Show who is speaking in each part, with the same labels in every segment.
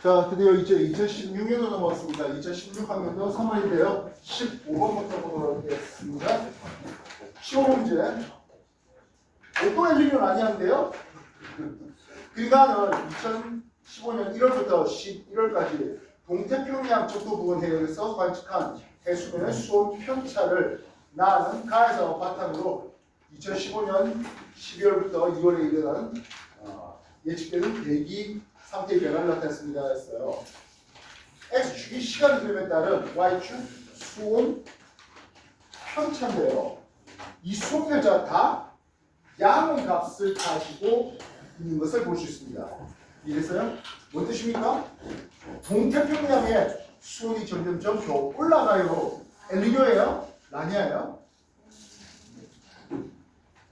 Speaker 1: 자, 드디어 이제 2016년도 넘어왔습니다. 2016학년도 3월인데요. 15번부터 보도록 하겠습니다. 시험 문제. 또 엘니뇨 많이 하는데요. 그간은 2015년 1월부터 11월까지 동태평양 적도 부근 해역에서 관측한 해수면의 수온 편차를 나는 가에서 바탕으로 2015년 12월부터 2월에 일어나는 예측되는 대기 상태의 변화를 나타냈습니다 했어요. X축이 시간 흐름에 따른 Y축 수온 편차인데요. 이 수온 편차가 다 양의 값을 가지고 있는 것을 볼 수 있습니다. 이래서요. 뭔 뜻입니까? 동태평양의 수온이 점점점 더 올라가요. 엘니뇨예요? 라니아예요?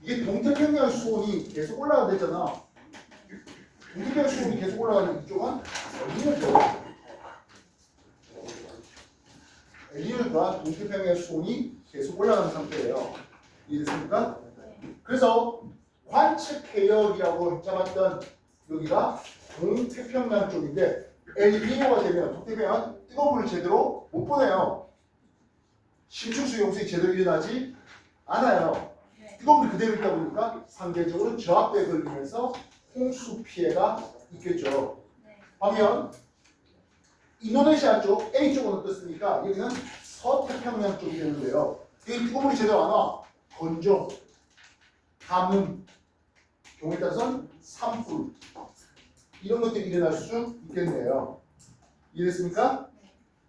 Speaker 1: 이게 동태평양 수온이 계속 올라간댔잖아. 동태평양 수온이 계속 올라가는 이쪽은 엘니뇨죠. 엘니뇨가 동태평양 수온이 계속 올라가는 상태예요. 이해됐습니까? 그래서 관측 해역이라고 잡았던 여기가 동태평양 쪽인데 엘니뇨가 되면 동태평양 뜨거운 물을 제대로 못 보내요. 심층수 용수이 제대로 일어나지 않아요. 뜨거운 물 그대로 있다 보니까 상대적으로 저압에 걸리면서 홍수 피해가 있겠죠. 반면 인도네시아 쪽 A쪽은 어떻습니까? 여기는 서태평양 쪽이 되는데요. 여기 뜨거운 물이 제대로 안 와. 건조, 가뭄, 경우에 따라서는 산불 이런 것들이 일어날 수 있겠네요. 이해됐습니까?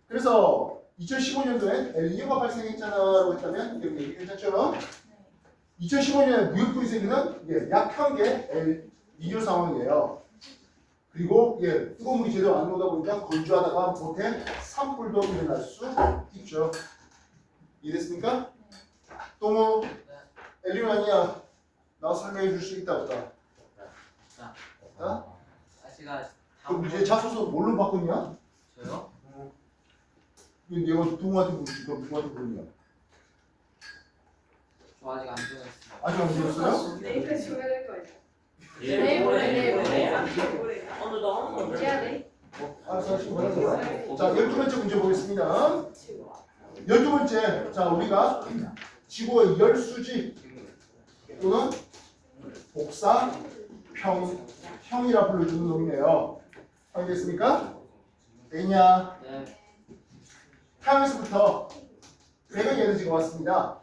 Speaker 1: 그래서 2015년도에 엘니뇨가 발생했잖아라고 했다면 여기 괜찮죠? 2015년에 무역불이 생기는 약한계 엘니뇨 상황이에요. 그리고 뜨거운 물이 제대로 안 오다 보니까 건조하다가 못해 산불도 일어날 수 있죠. 이해됐습니까? 또 뭐 엘니뇨 아니야? 나와서 설명해 줄 수 있다 없다? 없다?
Speaker 2: 제가
Speaker 1: 그럼 이제 자소서 뭘로 바꿨냐?
Speaker 2: 저요?
Speaker 1: 이거 누구한테 물으시 그럼 누구한테 물으냐?
Speaker 2: 저 아직 안 정했어요.
Speaker 1: 아직 안 물었어요?
Speaker 3: 내일까지 줘야 될 거 아니야?
Speaker 4: 내일 모레.
Speaker 3: 오늘도 언제야 돼?
Speaker 1: 알았어, 지금 알았어. 자, 12번째 문제 보겠습니다. 12번째, 자, 우리가 지구의 열수지 또는 복사 형이라 불러주는 놈이네요. 알겠습니까? 되냐?
Speaker 2: 네.
Speaker 1: 태양에서부터 배경 에너지가 왔습니다.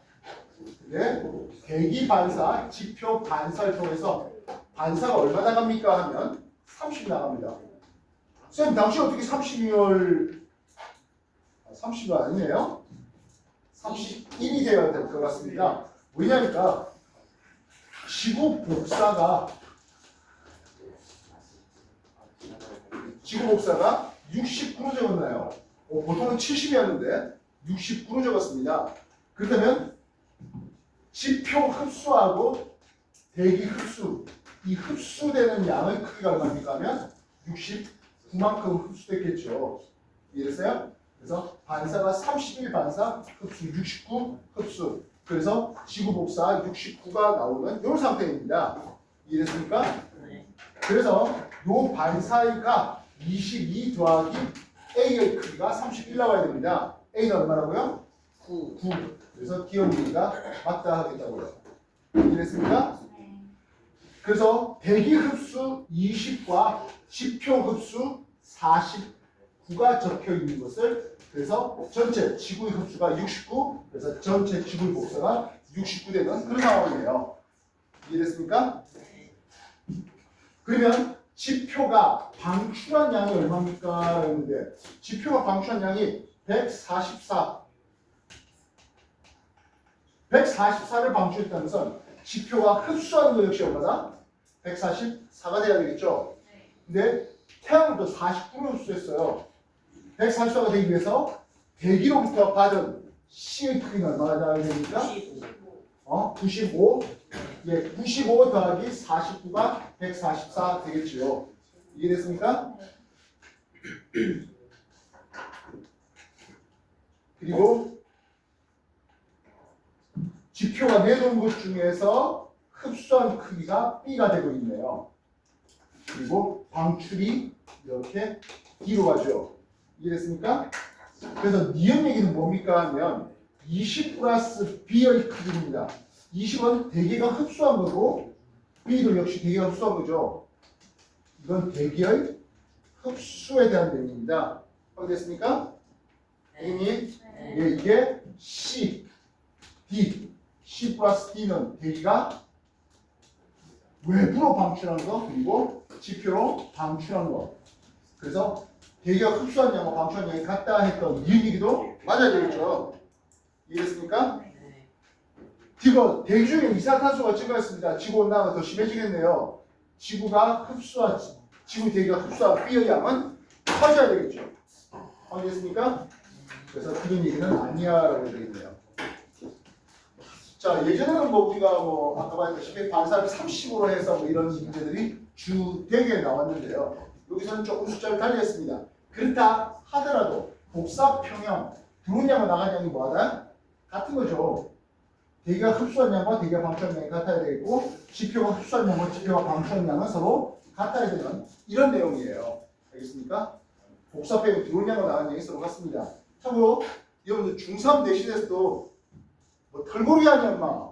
Speaker 1: 네? 대기 반사, 지표 반사를 통해서 반사가 얼마 나갑니까? 하면 30 나갑니다. 쌤, 당시 어떻게 30을 30이 아니네요? 31이 되어야 될 것 같습니다. 왜냐니까 지구 복사가 69로 적었나요? 보통은 70이었는데 69로 적었습니다. 그렇다면 지표 흡수하고 대기 흡수, 이 흡수되는 양의 크기가 얼마입니까? 하면 69만큼 흡수됐겠죠. 이해됐어요? 그래서 반사가 31 반사, 흡수 69 흡수. 그래서 지구 복사 69가 나오는 이런 상태입니다. 이해됐습니까? 그래서 요 반사가 22 더하기 A의 크기가 31 나와야 됩니다. A는 얼마라고요? 9. 그래서 기억이가 맞다 하겠다고요. 이해됐습니까? 그래서 대기 흡수 20과 지표 흡수 49가 적혀 있는 것을 그래서 전체 지구의 흡수가 69, 그래서 전체 지구의 복사가 69 되는 그런 상황이에요. 이해됐습니까? 그러면 지표가 방출한 양이 얼마입니까? 했는데 지표가 방출한 양이 144를 방출했다는 것은 지표가 흡수하는 것 역시 얼마다? 144가 돼야 되겠죠? 근데 태양은 또 49로 흡수했어요. 144가 되기 위해서 대기로부터 받은 C의 크기는 얼마나 나와야 됩니까? 95. 95 더하기 49가 144 되겠지요. 이해됐습니까? 그리고 지표가 내놓은 것 중에서 흡수한 크기가 B가 되고 있네요. 그리고 방출이 이렇게 D로 가죠. 이해됐습니까? 그래서 니은 얘기는 뭡니까 하면 20 플러스 B의 크기입니다. 20은 대개가 흡수한 거고 B도 역시 대개가 흡수한 거죠. 이건 대개의 흡수에 대한 내용입니다. 확인됐습니까? 선생님, 예, 이게 C, D, C 플러스 D는 대기가 외부로 방출하는 거 그리고 지표로 방출하는 거. 그래서 대기가 흡수한 양과 방출한 양이 같다 했던 이 얘기도 맞아야 되겠죠. 이해됐습니까? 지금 대기 중에 이산탄소가 증가했습니다. 지구 온난화가 더 심해지겠네요. 지구가 흡수한 지구 대기가 흡수한 B의 양은 커져야 되겠죠. 확인됐습니까? 그래서 그런 얘기는 아니야라고 해야 되겠네요. 자, 예전에는 뭐 우리가 뭐 아까 말했다시피 반사를 30으로 해서 뭐 이런 문제들이 주되게 나왔는데요. 여기서는 조금 숫자를 달리했습니다. 그렇다 하더라도 복사 평형 들어온 양과 나간 양이 뭐하다? 같은 거죠. 대기가 흡수한 양과 대기가 방출한 양이 같아야 되겠고 지표가 흡수한 양과 지표가 방출한 양은 서로 같아야 되는 이런 내용이에요. 알겠습니까? 복사 평형 들어온 양과 나간 양이 서로 같습니다. 참고로 여러분들 중3 내신에서도 뭐 털고리 아니야 인마.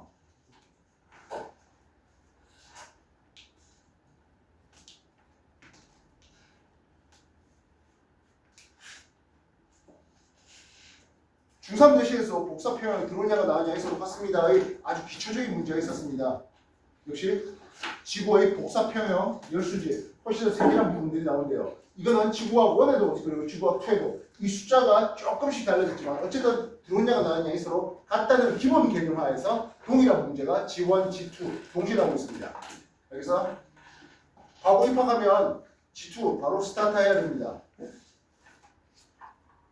Speaker 1: 중3 내신에서 복사 표현이 들어오냐가 나오냐에 서로 같습니다. 아주 기초적인 문제가 있었습니다. 역시 지구의 복사 평형 열수지 훨씬 더 세밀한 부분들이 나오는데요. 이거는 지구와 1에도 그리고 지구와 2에도 이 숫자가 조금씩 달라졌지만 어쨌든 들어오냐가 나오냐에 서로 같다는 기본 개념하에서 동일한 문제가 G1, G2 동시에 나오고 있습니다. 여기서 과거 입학하면 G2 바로 스타트 해야 됩니다.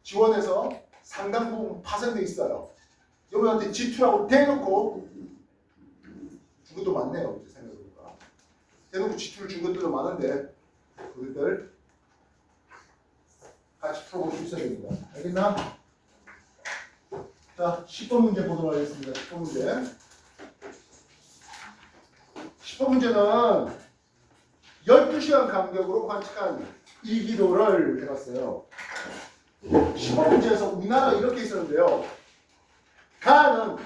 Speaker 1: G1에서 상당 부분 파생돼 있어요. 여러분한테 G2라고 대놓고 준 것도 많네요. 생각해보니까 대놓고 G2를 준 것들도 많은데 그것들 같이 풀어볼 수 있어야 됩니다. 알겠나? 자, 10번 문제 보도록 하겠습니다. 10번 문제. 10번 문제는 12시간 간격으로 관측한 일기도를 해봤어요. 10번 문제에서 우리나라가 이렇게 있었는데요. 가는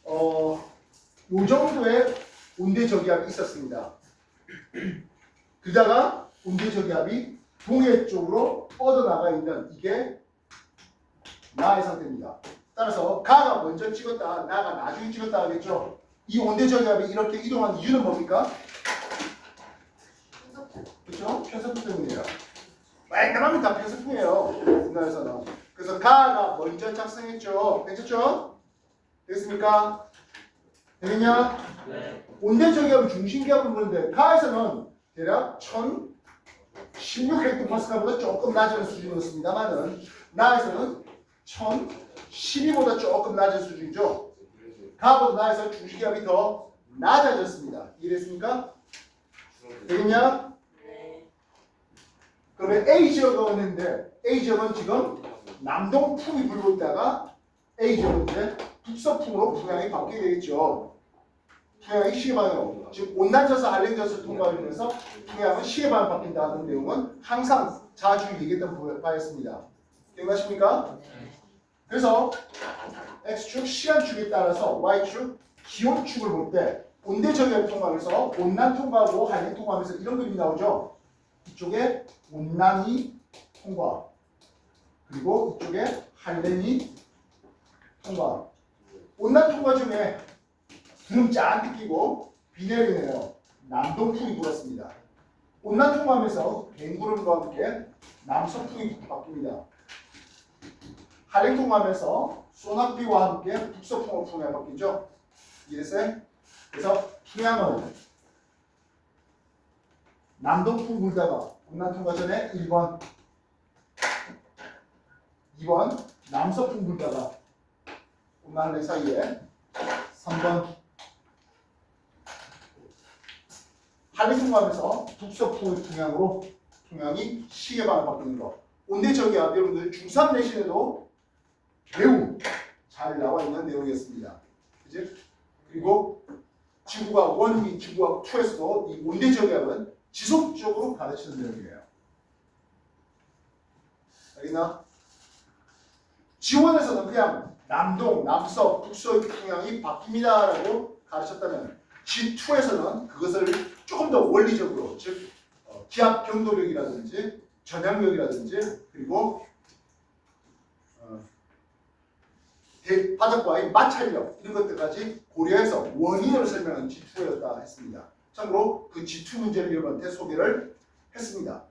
Speaker 1: 요 정도의 온대저기압이 있었습니다. 그러다가 온대저기압이 동해 쪽으로 뻗어나가 있는 이게 나의 상태입니다. 따라서 가가 먼저 찍었다, 나가 나중에 찍었다 하겠죠. 이 온대저기압이 이렇게 이동한 이유는 뭡니까? 그렇죠? 편서풍 때문이에요. 깔끔하면 다 편서풍이에요. 우리나라에서는. 그래서 가가 먼저 작성했죠. 괜찮죠? 됐습니까? 되겠냐?
Speaker 2: 네.
Speaker 1: 온대저기압은 중심기압을 보는데 가에서는 대략 1016헥토파스칼보다 조금 낮은 수준이었습니다만은 나에서는 1012보다 조금 낮은 수준이죠. 가보다 나에서 중심기압이 더 낮아졌습니다. 이해됐습니까? 되겠냐? 그러면 A 지역은 했는데 A 지역은 지금 남동풍이 불고 있다가 A 지역은 이제 북서풍으로 풍향이 바뀌게 되겠죠. 풍향이 시계방향으로. 즉 온난저서 한랭저서 통과하면서 풍향은 시계방향 바뀐다는 내용은 항상 자주 얘기했던 바였습니다. 기억나십니까? 그래서 X축 시간축에 따라서 Y축 기온축을 볼 때 온대저기압 통과하면서 온난 통과하고 한랭 통과하면서 이런 그림이 나오죠. 이쪽에 온난이 통과 그리고 이쪽에 한랭이 통과. 온난 통과 중에 구름 짠뜩 끼고 비 내리네요. 남동풍이 불었습니다. 온난 통과하면서 뱅구름과 함께 남서풍이 바뀝니다. 한랭 통과하면서 소낙비와 함께 북서풍으로 풍향이 바뀌죠. 이해됐어요? 그래서 풍향은 남동풍 불다가 온난 통과 전에 1번 2번 남서풍 불다가 온난 한랭 사이에 3번 한랭 통과하면서 북서풍의 풍향으로 풍향이 시계방을 바뀌는 거. 온대저기압 여러분들 중3 내신에도 매우 잘 나와 있는 내용이었습니다. 그치? 그리고 지구가 1이 지구가 2에서도 이 온대저기압은 지속적으로 가르치는 내용이에요. 알겠나? 지원에서는 그냥 남동, 남서, 북서의 풍향이 바뀝니다라고 가르쳤다면 G2에서는 그것을 조금 더 원리적으로, 즉 기압 경도력이라든지 전향력이라든지 그리고 바닥과의 마찰력 이런 것들까지 고려해서 원인을 설명한 G2였다 했습니다. 참고로 그 G2 문제를 여러분한테 소개를 했습니다.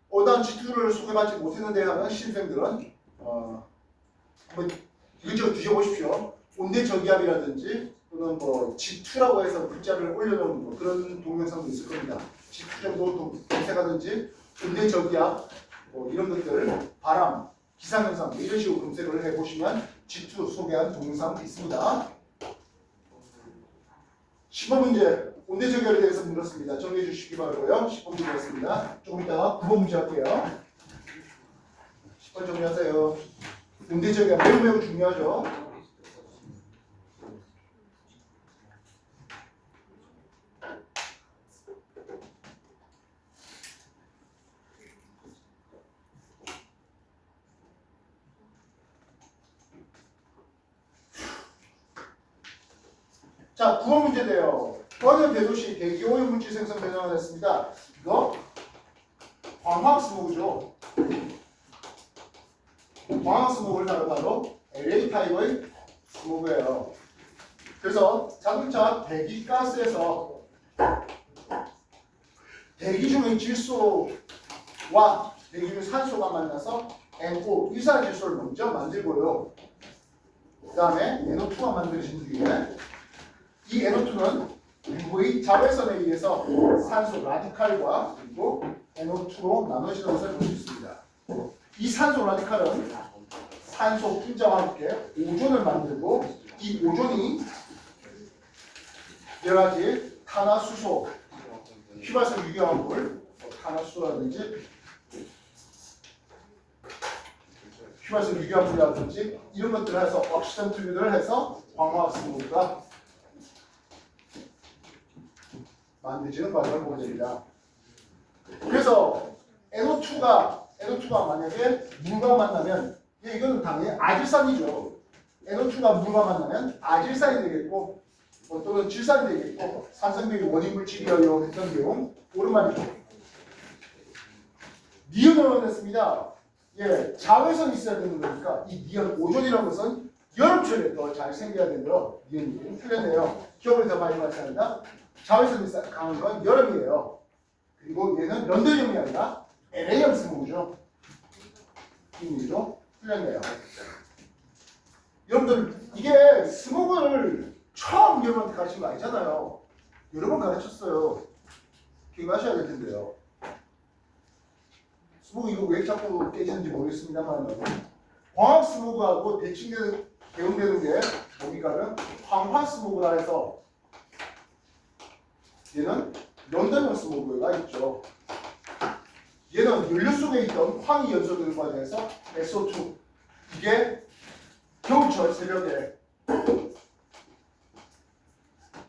Speaker 1: 난 G2를 소개받지 못했는데 하는 신생들은 한번 이것저것 뒤져보십시오. 온대 저기압이라든지 또는 뭐 G2라고 해서 글자를 올려놓은 뭐 그런 동영상도 있을 겁니다. G2 정도 검색하든지 온대 저기압 뭐 이런 것들 바람 기상현상 이런 식으로 검색을 해보시면 G2 소개한 동영상 있습니다. 10번 문제 온대 저기압에 대해서 물었습니다. 정리해 주시기 바라고요. 10번 문제였습니다. 조금 이따가 9번 문제 할게요. 10번 정리하세요. 온대 저기압 매우 중요하죠. 자, 9번 문제인데요. 번역 대도시 대기 오염 물질 생성 배정을 했습니다. 이거 광학 스모그죠. 광학 스모그를 바로 LA 타입의 스모그예요. 그래서 자동차 배기가스에서 대기 중의 질소와 대기 중 산소가 만나서 NO 이산질소를 먼저 만들고요. 그 다음에 NO2가 만들어진 뒤에 이 NO2는 UV 자외선에 의해서 산소 라디칼과 그리고 NO2로 나눠지는 것을 볼 수 있습니다. 이 산소 라디칼은 산소 분자와 함께 오존을 만들고 이 오존이 여러 가지 탄화수소, 휘발성 유기화합물, 탄화수소라든지 휘발성 유기화합물이라든지 이런 것들을 해서 억시던트류를 해서 광화학 스모그가 만들어지는 과정을 보게 됩니다. 그래서 NO2가 만약에 물과 만나면 이거는 당연히 아질산이죠. NO2가 물과 만나면 아질산이 되겠고 또는 질산이 되겠고 산성비의 원인 물질이라고 했던 내용 오랜만이죠. 니온을 했습니다. 자외선이 있어야 되는 거니까 이 니온 오존이라는 것은 여름철에 더 잘 생겨야 되는데요. 니온이 틀렸네요. 겨울에 더 많이 발생한다. 자외선이 강한 건 여름이에요. 그리고 얘는 런던형이 아니라 LA형 스모그죠. 이미지로 틀렸네요. 여러분들 이게 스모그를 처음 여러분한테 가르친 거 아니잖아요. 여러 번 가르쳤어요. 기억하셔야 될 텐데요. 스모그 이거 왜 자꾸 깨지는지 모르겠습니다만 광학 스모그하고 대칭 대응되는 게 뭡니까는 황화 스모그라 해서 얘는 런던형 스모그가 있죠. 얘는 연료 속에 있던 황이 연소되는 과정에서 SO2 이게 겨울철 새벽에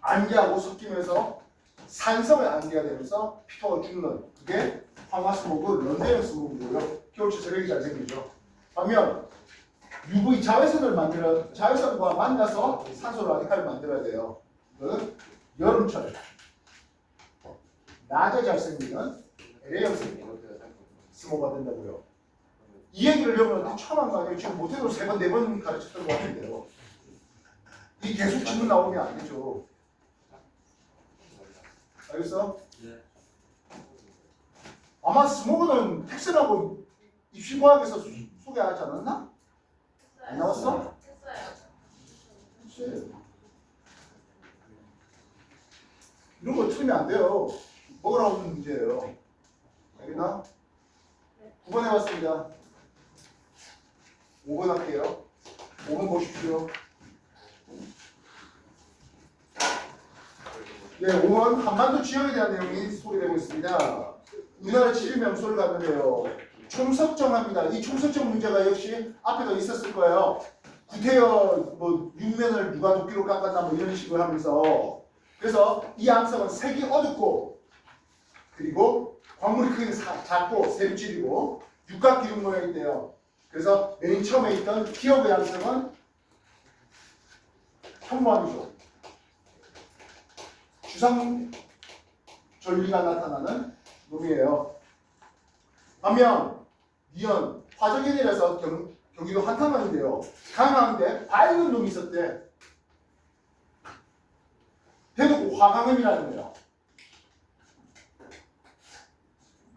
Speaker 1: 안개하고 섞이면서 산성의 안개가 되면서 피터가 죽는 그게 황화 스모그, 런던형 스모그고요. 겨울철 새벽이 잘 생기죠. 반면 UV 자외선과 만나서 산소 라디칼을 만들어야 돼요. 이거는 여름철 낮에 잘 생기는 LA형 스모그가 된다고요. 이 얘기를 여러분한테 처음 한 거 아니에요? 지금 못해도 3번, 4번 가르쳤던 것 같은데요. 이 계속 질문 나오면 안 되죠. 알겠어? 아마 스모그는 텍슨하고 입시과학에서 소개하지 않았나? 안 나왔어? 그렇지. 이런 거 틀리면 안 돼요. 뭐가 나오는 문제예요. 알겠나? 9번 해봤습니다. 5번 할게요. 5번 보십시오. 5번 한반도 지역에 대한 내용이 소개되고 있습니다. 우리나라 지리 명소를 가는데요. 총석정합니다. 이 총석정 문제가 역시 앞에도 있었을 거예요. 구태여 뭐 육면을 누가 도끼로 깎았나 뭐 이런 식으로 하면서 그래서 이 암석은 색이 어둡고 그리고 광물이 크기는 작고 세부질이고 육각기둥 모양인데요. 그래서 맨 처음에 있던 기억의 양성은 현무암이죠. 주상 전리가 나타나는 놈이에요. 반면 니은 화적연이라서 경기도 한탄만인데요. 강화인데 밝은 놈이 있었대. 대놓고 화강음이라는 거예요.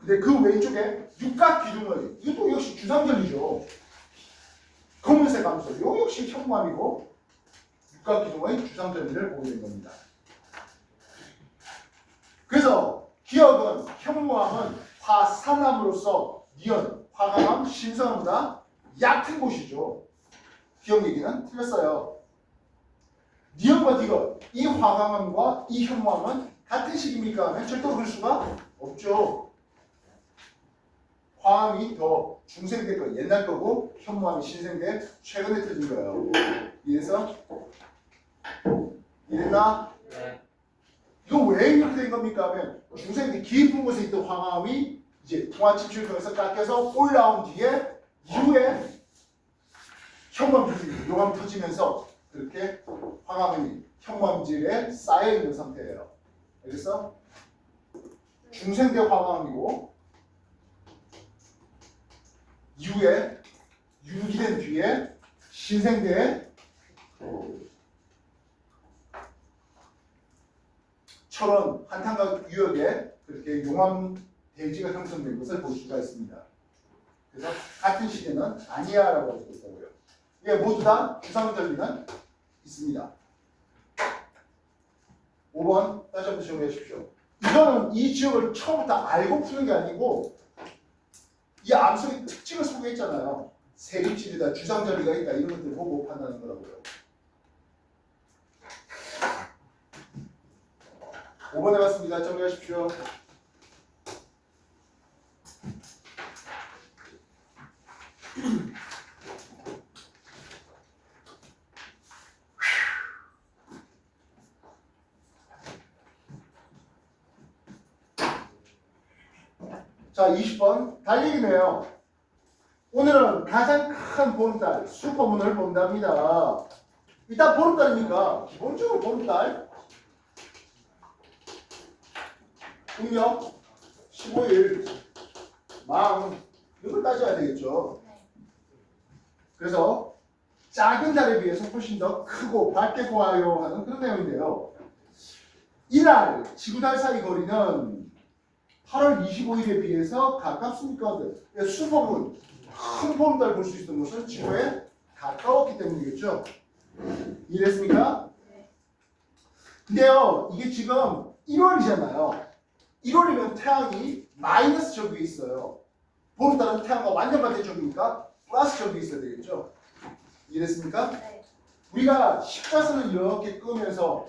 Speaker 1: 근데 그 왼쪽에 육각기둥을 이것도 역시 주상전리죠. 검은색 감소 이거 역시 현무암이고 육각기둥의 주상전리를 보게 된 겁니다. 그래서 기억은 현무암은 화산암으로서 니은 화강암 신성암보다 얕은 곳이죠. 기억 얘기는 틀렸어요. 니은과 디귿 이 화강암과 이 현무암은 같은 식입니까? 하면 절대로 그럴 수가 없죠. 화암이 더 중생대 거 옛날 거고 현무암이 신생대 최근에 터진 거예요. 이래서 이랬나?
Speaker 2: 네.
Speaker 1: 이거 왜 이렇게 된 겁니까? 하면 중생대 깊은 곳에 있던 화암이 이제 통화침출을 통해서 깎여서 올라온 뒤에 이후에 현무암이 용암이 터지면서 그렇게 화암이 현무암질에 쌓여 있는 상태예요. 알겠어? 중생대 화암이고 이후에 유기된 뒤에 신생대에 철원 한탄각 유역에 그렇게 용암 대지가 형성된 것을 볼 수가 있습니다. 그래서 같은 시기는 아니야라고 할 수 있다고요. 이게 모두 다 주상전리는 있습니다. 5번 다시 한번 정리해 주십시오. 이거는 이 지역을 처음부터 알고 푸는 게 아니고 이 암석의 특징을 소개했잖아요. 세립질이다, 주상전리가 있다 이런 것들 보고 판단하는 거라고요. 5번 해봤습니다. 정리하십시오. 자, 20번 달리기네요. 오늘은 가장 큰 보름달, 슈퍼문을 본답니다. 일단 보름달이니까 기본적으로 보름달 음력 15일 망 이걸 따져야 되겠죠. 그래서 작은 달에 비해서 훨씬 더 크고 밝게 보아요 하는 그런 내용인데요. 이날 지구달 사이 거리는 8월 25일에 비해서 가깝습니까? 슈퍼문, 큰 보름달 볼 수 있는 곳은 지구에 가까웠기 때문이겠죠. 이해됐습니까? 근데요, 이게 지금 1월이잖아요. 1월이면 태양이 마이너스 저 위에 있어요. 보름달은 태양과 완전 반대 쪽이니까 플러스 저 위에 있어야 되겠죠. 이해됐습니까?
Speaker 3: 네.
Speaker 1: 우리가 십자선을 이렇게 끄면서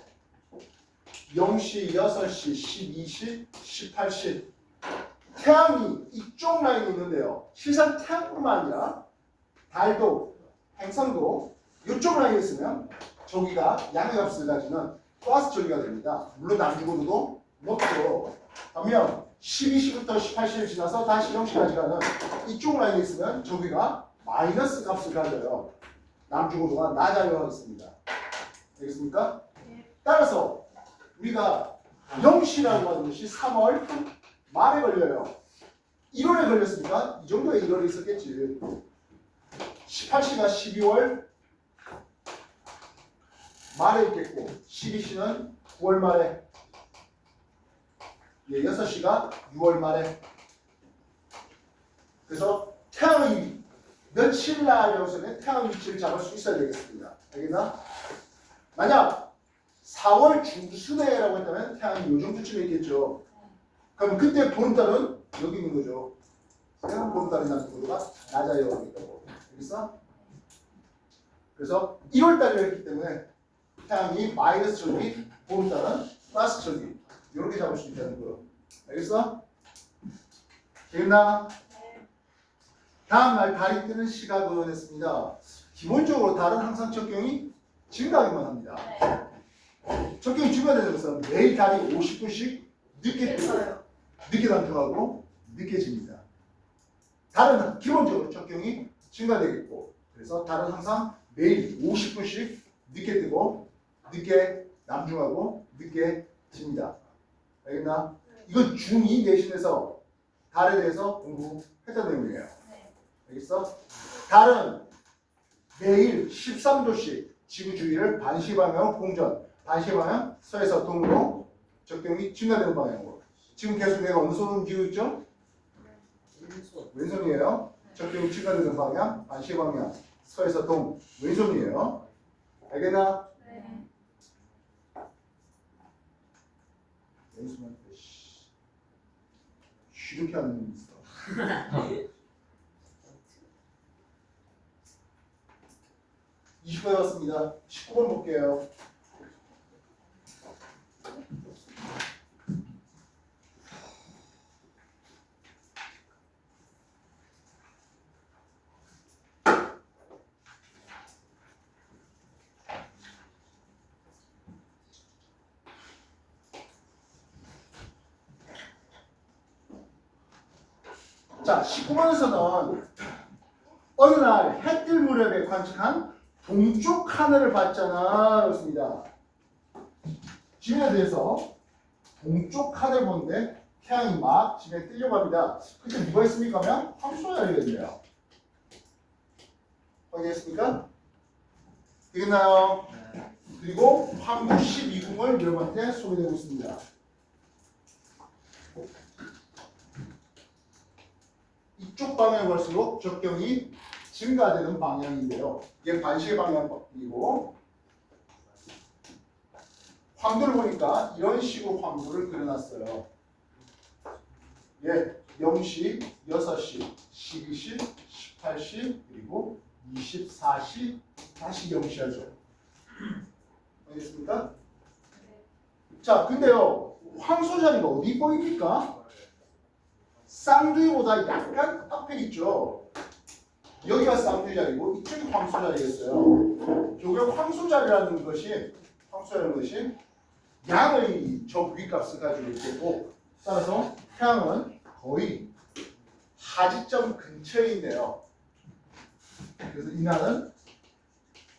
Speaker 1: 0시, 6시, 12시, 18시 태양이 이쪽 라인에 있는데요. 실상 태양뿐만 아니라 달도, 행성도 이쪽 라인에 있으면 저기가 양의 값을 가지는 플러스 저기가 됩니다. 물론 남주고도도 높죠. 반면 12시부터 18시를 지나서 다시 0시까지 가는 이쪽 라인에 있으면 저기가 마이너스 값을 가져요. 남주고도가 낮아요 하겠습니다. 되겠습니까? 따라서 우리가 0시라고 하는 것이 3월 말에 걸려요. 1월에 걸렸으니까 이 정도의 1월이 있었겠지. 18시가 12월 말에 있겠고 12시는 9월 말에 6시가 6월 말에. 그래서 태양의 며칠 날이어서는 태양 위치를 잡을 수 있어야 되겠습니다. 알겠나? 만약 4월 중순에라고 했다면 태양이 요 정도쯤에 있겠죠. 그럼 그때 보름달은 여기 있는 거죠. 태양 보름달이 나는 고도가 낮아요. 하겠다고. 알겠어? 그래서 1월달이라 했기 때문에 태양이 마이너스 절기, 보름달은 플러스 절기. 이렇게 잡을 수 있다는 거예요. 알겠어? 되겠나? 다음날 달이 뜨는 시각은 했습니다. 기본적으로 달은 항상 적경이 증가하기만 합니다. 적경이 증가되는 것은 매일 달이 50분씩 늦게 뜨고 늦게 남중하고 늦게 집니다. 달은 기본적으로 적경이 증가되겠고 그래서 달은 항상 매일 50분씩 늦게 뜨고 늦게 남중하고 늦게 집니다. 알겠나? 이건 중2 내신에서 달에 대해서 공부했던 내용이에요. 알겠어? 달은 매일 13도씩 지구 주위를 반시 방향으로 공전, 반시 방향 서에서 동으로 적경이 증가되는 방향으로. 지금 계속 내가 어느 손을 움직이고 있죠? 왼손이에요. 적경이 증가되는 방향, 반시 방향 서에서 동, 왼손이에요. 알겠나?
Speaker 3: 네.
Speaker 1: 왼손한테 이렇게 하는 놈이 있어. 20번 왔습니다. 19번 볼게요. 자, 19번에서는 어느 날 해 뜰 무렵에 관측한 동쪽 하늘을 봤잖아. 그렇습니다. 지면에 대해서 동쪽 하늘 보는데 태양이 막 지면에 뜨려고 합니다. 그때 누가 있습니까? 하면 황소자리겠네요. 확인했습니까? 되겠나요? 그리고 황구 12궁을 여러분한테 소개되고 있습니다. 이쪽 방향을 갈수록 적경이 증가되는 방향인데요. 이게 반시의 방향이고 황도를 보니까 이런 식으로 황도를 그려놨어요. 예, 0시, 6시, 12시, 18시, 그리고 24시, 다시 0시 하죠. 알겠습니까? 자, 근데요, 황소 자리가 어디 보입니까? 쌍둥이보다 약간 앞에 있죠. 여기가 쌍둥이 자리고 이쪽이 황소 자리겠어요. 요게 황소 자리라는 것이 양의 저 위값을 가지고 있고 따라서 태양은 거의 하지점 근처에 있네요. 그래서 이날은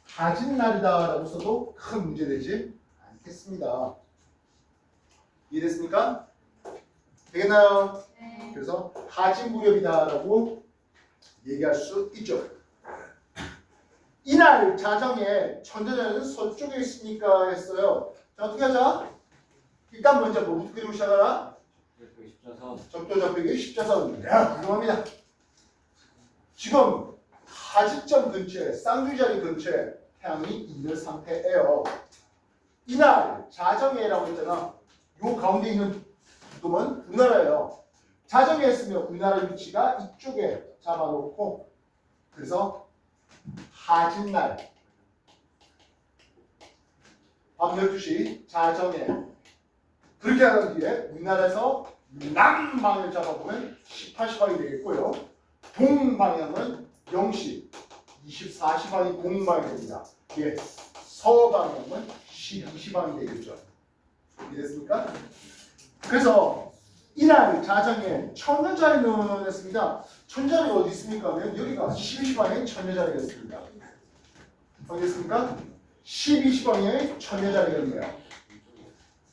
Speaker 1: 하진날이다라고 써도 큰 문제되지 않겠습니다. 이해됐습니까? 되겠나요?
Speaker 3: 네.
Speaker 1: 그래서 하진무렵이다라고 얘기할 수 있죠. 이날 자정에 천재자리는 서쪽에 있으니까 했어요. 자, 어떻게 하자? 일단 먼저 뭐부터 그리고 시작하라? 적도 좌표기 십자선. 야, 훌륭합니다. 지금 하지점 근처에 쌍둥이 자리 근처에 태양이 있는 상태예요. 이날 자정에라고 했잖아. 요 가운데 있는 놈은 우리나라예요. 자정에 했으면 우리나라 위치가 이쪽에 잡아놓고 그래서 하진날 밤 12시 자정에 그렇게 하는 뒤에 우리나라에서 남방을 잡아보면 18시방이 되겠고요. 동방향은 0시 24시방이 공방이 됩니다. 예, 서방향은 12시방이 되겠죠. 이해됐습니까? 그래서 이날 자정에 천여자리는 했습니다. 천여자리가 어디 있습니까? 하면 여기가 12시방에 천여자리가 있습니다. 알겠습니까? 12시방에 천여자리가 있네요.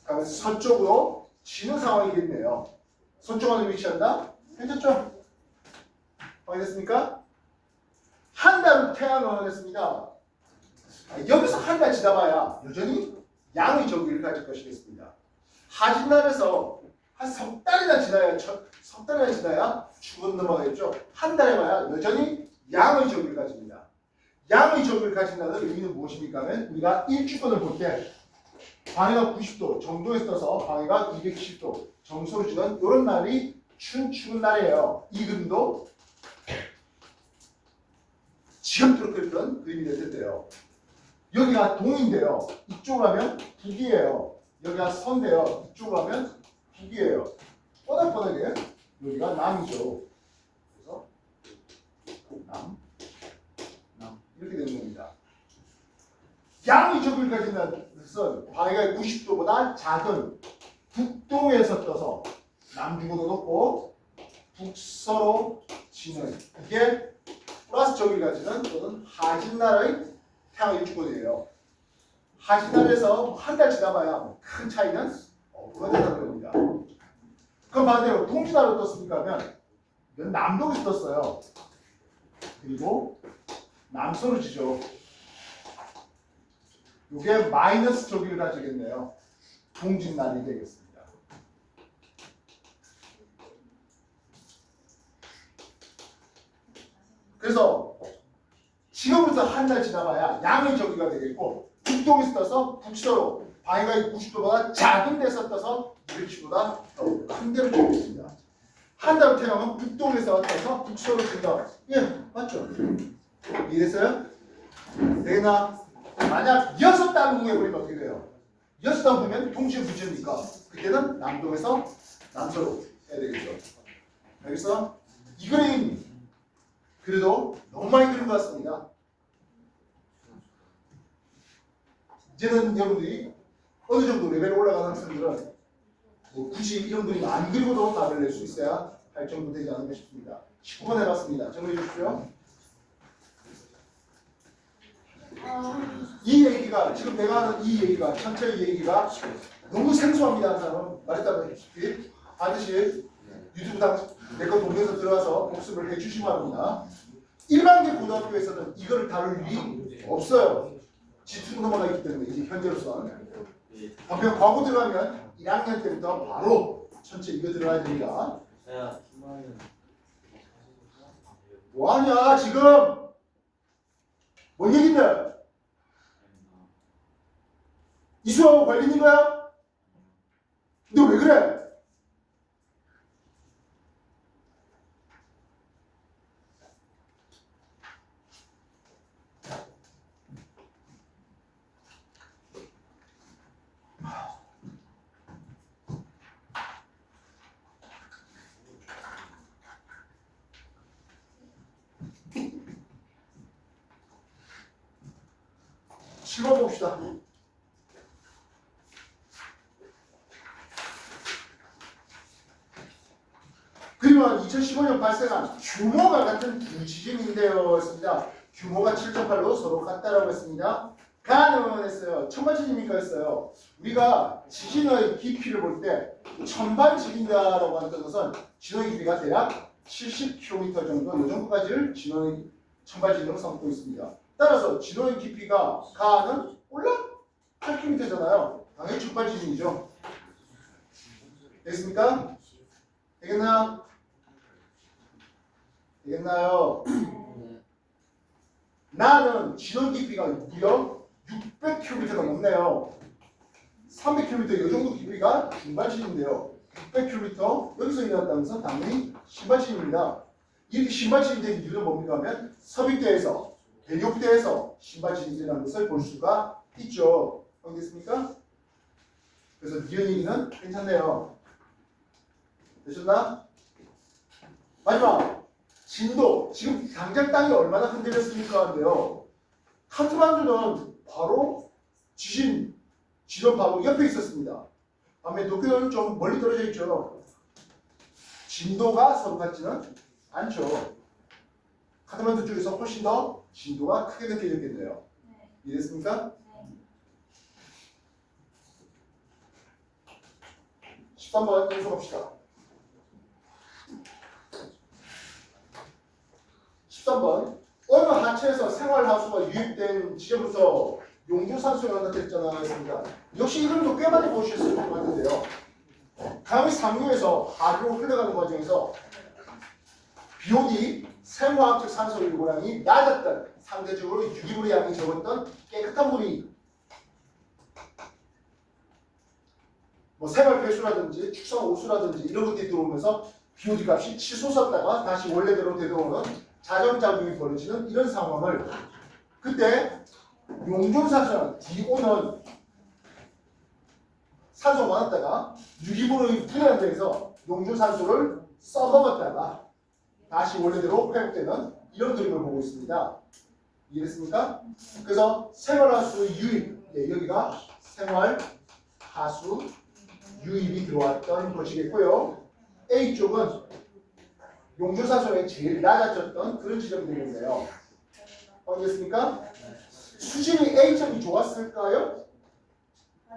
Speaker 1: 그러면 서쪽으로 지는 상황이겠네요. 서쪽 어디 위치한다? 괜찮죠? 알겠습니까? 한 달은 태양을 했습니다. 여기서 한 달 지나봐야 여전히 양의 정기를 가질 것이겠습니다. 하진날에서 한 석 달이나 지나야 죽은 넘어가겠죠. 한 달 해봐야 여전히 양의 정기를 가집니다. 양의 정기를 가진다는 의미는 무엇입니까? 하면 우리가 일주권을 볼 때 방해가 90도 정도에 떠서 방해가 270도 정소를 주는 이런 날이 춘추운 날이에요. 이금도 지역도로 그렸던 그림이 될 텐데요. 여기가 동인데요. 이쪽으로 하면 북이에요. 여기가 서인데요. 이쪽으로 하면 북이에요. 뻔하게 여기가 남이죠. 그래서 남 이렇게 되는 겁니다. 양의 적을 가진다는 것은 방해가 90도보다 작은 북동에서 떠서 남중국도 높고 북서로 지는 이게 플러스 저기를 가지는 또는 하진날의 태양일주권이에요. 하진날에서 한 달 지나봐야 큰 차이는 없게 된다는 겁니다. 그럼 반대로 동지날로 떴습니까 하면 이건 남동에서 떴어요. 그리고 남서로 지죠. 이게 마이너스 저기를 가지겠네요. 동짓날이 되겠습니다. 그래서 지금부터 한 달 지나봐야 양의 저기가 되겠고 북동에서 떠서 북서로 방해가 90도보다 작은 데서 떠서 210보다 더 큰 데로 되겠습니다. 한 달 태양은 북동에서 떠서 북서로 진다. 예, 맞죠? 이해됐어요? 되나? 만약 6달 후에 보니까 어떻게 돼요? 6달 후면 동시에 붙이니까 그때는 남동에서 남서로 해야 되겠죠. 알겠어? 이 그림 그래도 너무 많이 그린 것 같습니다. 이제는 여러분들이 어느 정도 레벨 올라가는 학생들은 뭐 굳이 이런 그림 안 그리고도 답을 낼 수 있어야 할 정도 되지 않을까 싶습니다. 19번 해봤습니다. 정리해 주십시오. 이 얘기가 지금 내가 하는 이 얘기가 전체 얘기가 너무 생소합니다 하는 사람은 말했다시피 반드시 유튜브 내거 동영상 들어가서 복습을 해주시기 바랍니다. 일반계 고등학교에서는 이거를 다룰 일이 없어요. G2 넘어가 있기 때문에 이제 현재로서는 반면 과거 들어가면 1학년 때부터 바로 전체 이거 들어가야 됩니다. 뭐하냐 지금 뭔 얘긴데? 이수하고 관련인 거야? 너 왜 그래? 봅시다. 그리고 2015년 발생한 규모가 같은 두 지진인데요 했습니다. 규모가 7.8로 서로 같다라고 했습니다. 가는 했어요. 천반 지진입니까 했어요. 우리가 지진의 깊이를 볼 때 천반 지진이라고 하는 것은 진원의 깊이가 대략 70km 정도 이 정도까지를 진원의 천반 지진으로 삼고 있습니다. 따라서 진원의 깊이가 가는 올라 8km잖아요. 당연히 천반 지진이죠. 됐습니까? 되겠나요? 되겠나요? 나는 진원 깊이가 무려 600km가 넘네요. 300km 이 정도 깊이가 중반신인데요. 600km 여기서 일어났다는 것은 당연히 신반신입니다. 이렇게 신반신이 된 이유는 뭡니까 하면 섭입대에서 대륙대에서 신반신이 일어난 것을 볼 수가 있죠. 알겠습니까? 그래서 이런 얘기는 괜찮네요. 되셨나? 마지막 진도 지금 당장 땅이 얼마나 흔들렸습니까? 한데요. 카트만두는 바로 지진 지점 바로 옆에 있었습니다. 반면 도쿄는 좀 멀리 떨어져 있죠. 진도가 서로 같지는 않죠. 카트만두 쪽에서 훨씬 더 진도가 크게 느껴졌겠네요. 이해됐습니까? 13번 계속합시다. 13번 어느 하체에서 생활하수가 유입된 지점부터 용조산소가 나타났잖아 했습니다. 역시 이름도 꽤 많이 보셨을 것 같은데요. 강의 상류에서 하류로 흘러가는 과정에서 BOD 생화학적 산소 일고량이 낮았던 상대적으로 유기물의 양이 적었던 깨끗한 물이 뭐 생활 배수라든지 축성 오수라든지 이런 것들이 들어오면서 BOD 값이 치솟았다가 다시 원래대로 되돌아오는 자정작용이 벌어지는 이런 상황을 그때 용존산소는 DO는 산소가 많았다가 유기물의 분해한 데에서 용존산소를 써먹었다가 다시 원래대로 회복되는 이런 그림을 보고 있습니다. 이해됐습니까? 그래서 생활하수 유입, 여기가 생활하수 유입이 들어왔던 것이겠고요. A쪽은 용조사소에 제일 낮아졌던 그런 지점이 되겠네요. 알겠습니까? 수진이 A점이 좋았을까요?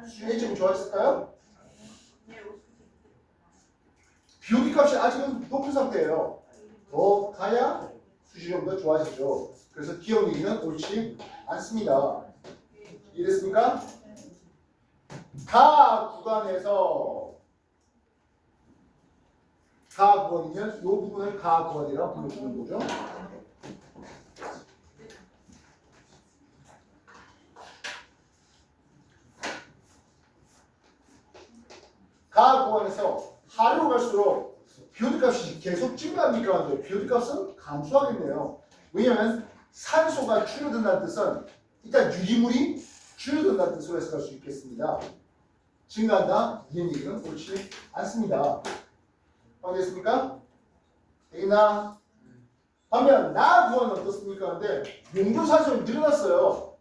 Speaker 1: 수진 A점이 좋았을까요? BOD 값이 아직은 높은 상태예요. 더 가야 수준이 좀 더 좋아지죠. 그래서 기억 얘기는 옳지 않습니다. 이해됐습니까? 가 구간이면 이 부분을 가 구간이라고 불러주는 거죠. 가 구간에서 하루로 갈수록 BOD 값이 계속 증가합니까? 안 돼요? BOD 값은 감소하겠네요. 왜냐하면 산소가 줄어든다는 뜻은 일단 유기물이 줄어든다는 뜻으로 해석할 수 있겠습니다. 증가한다? 이런 얘기는 옳지 않습니다. 알겠습니까? 되겠나? 반면 나 구간은 어떻습니까? 근데 용조산소는 늘어났어요.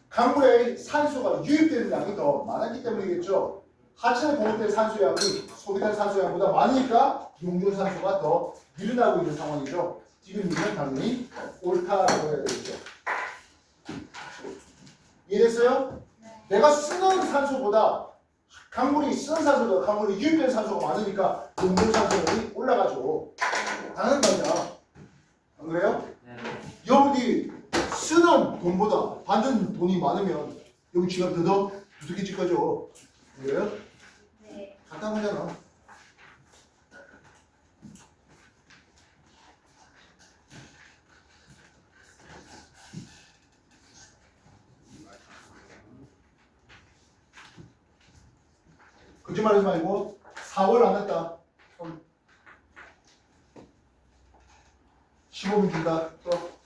Speaker 1: 강물에 산소가 유입되는 양이 더 많았기 때문이겠죠. 하천에 공급된 산소 양이 소비된 산소 양보다 많으니까 용조산소가 더 늘어나고 있는 상황이죠. 지금 이는 당연히 옳다라고 해야 되겠죠. 이해됐어요? 내가 쓰는 산소보다 강물이 쓰는 산소보다 강물이 유입된 산소가 많으니까 용조산소량이 올라가죠. 당연한 거 아니야. 안 그래요?
Speaker 2: 네.
Speaker 1: 여러분이 쓰는 돈보다 받는 돈이 많으면 여기 지갑 더 두둑해질 거죠. 그래요?
Speaker 3: 네.
Speaker 1: 간단한 거잖아. 거짓말하지 말고 4월 안 했다. 15분 준다. 또.